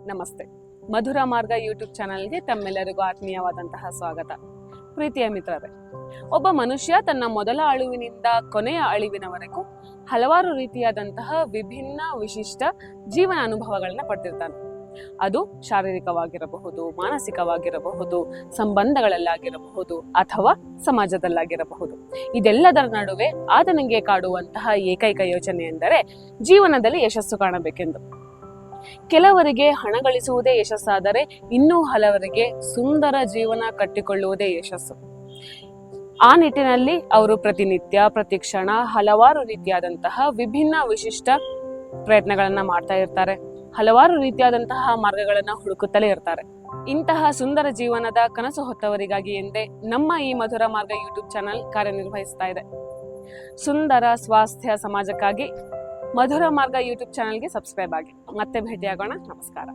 ನಮಸ್ತೆ. ಮಧುರ ಮಾರ್ಗ ಯೂಟ್ಯೂಬ್ ಚಾನಲ್ಗೆ ತಮ್ಮೆಲ್ಲರಿಗೂ ಆತ್ಮೀಯವಾದಂತಹ ಸ್ವಾಗತ. ಪ್ರೀತಿಯ ಮಿತ್ರರೇ, ಒಬ್ಬ ಮನುಷ್ಯ ತನ್ನ ಮೊದಲ ಅಳುವಿನಿಂದ ಕೊನೆಯ ಅಳಿವಿನವರೆಗೂ ಹಲವಾರು ರೀತಿಯಾದಂತಹ ವಿಭಿನ್ನ ವಿಶಿಷ್ಟ ಜೀವನ ಅನುಭವಗಳನ್ನ ಪಡೆದಿರ್ತಾನೆ. ಅದು ಶಾರೀರಿಕವಾಗಿರಬಹುದು, ಮಾನಸಿಕವಾಗಿರಬಹುದು, ಸಂಬಂಧಗಳಲ್ಲಾಗಿರಬಹುದು ಅಥವಾ ಸಮಾಜದಲ್ಲಾಗಿರಬಹುದು. ಇದೆಲ್ಲದರ ನಡುವೆ ಆತನಿಗೆ ಕಾಡುವಂತಹ ಏಕೈಕ ಯೋಚನೆ ಎಂದರೆ ಜೀವನದಲ್ಲಿ ಯಶಸ್ಸು ಕಾಣಬೇಕೆಂದು. ಕೆಲವರಿಗೆ ಹಣ ಗಳಿಸುವುದೇ ಯಶಸ್ಸಾದರೆ, ಇನ್ನೂ ಹಲವರಿಗೆ ಸುಂದರ ಜೀವನ ಕಟ್ಟಿಕೊಳ್ಳುವುದೇ ಯಶಸ್ಸು. ಆ ನಿಟ್ಟಿನಲ್ಲಿ ಅವರು ಪ್ರತಿನಿತ್ಯ ಪ್ರತಿ ಕ್ಷಣ ಹಲವಾರು ರೀತಿಯಾದಂತಹ ವಿಭಿನ್ನ ವಿಶಿಷ್ಟ ಪ್ರಯತ್ನಗಳನ್ನ ಮಾಡ್ತಾ ಇರ್ತಾರೆ. ಹಲವಾರು ರೀತಿಯಾದಂತಹ ಮಾರ್ಗಗಳನ್ನ ಹುಡುಕುತ್ತಲೇ ಇರ್ತಾರೆ. ಇಂತಹ ಸುಂದರ ಜೀವನದ ಕನಸು ಹೊತ್ತವರಿಗಾಗಿ ಎಂದೇ ನಮ್ಮ ಈ ಮಧುರ ಮಾರ್ಗ ಯೂಟ್ಯೂಬ್ ಚಾನಲ್ ಕಾರ್ಯನಿರ್ವಹಿಸ್ತಾ ಇದೆ. ಸುಂದರ ಸ್ವಾಸ್ಥ್ಯ ಸಮಾಜಕ್ಕಾಗಿ ಮಧುರ ಮಾರ್ಗ ಯೂಟ್ಯೂಬ್ ಚಾನಲ್ಗೆ ಸಬ್ಸ್ಕ್ರೈಬ್ ಆಗಿ. ಮತ್ತೆ ಭೇಟಿಯಾಗೋಣ. ನಮಸ್ಕಾರ.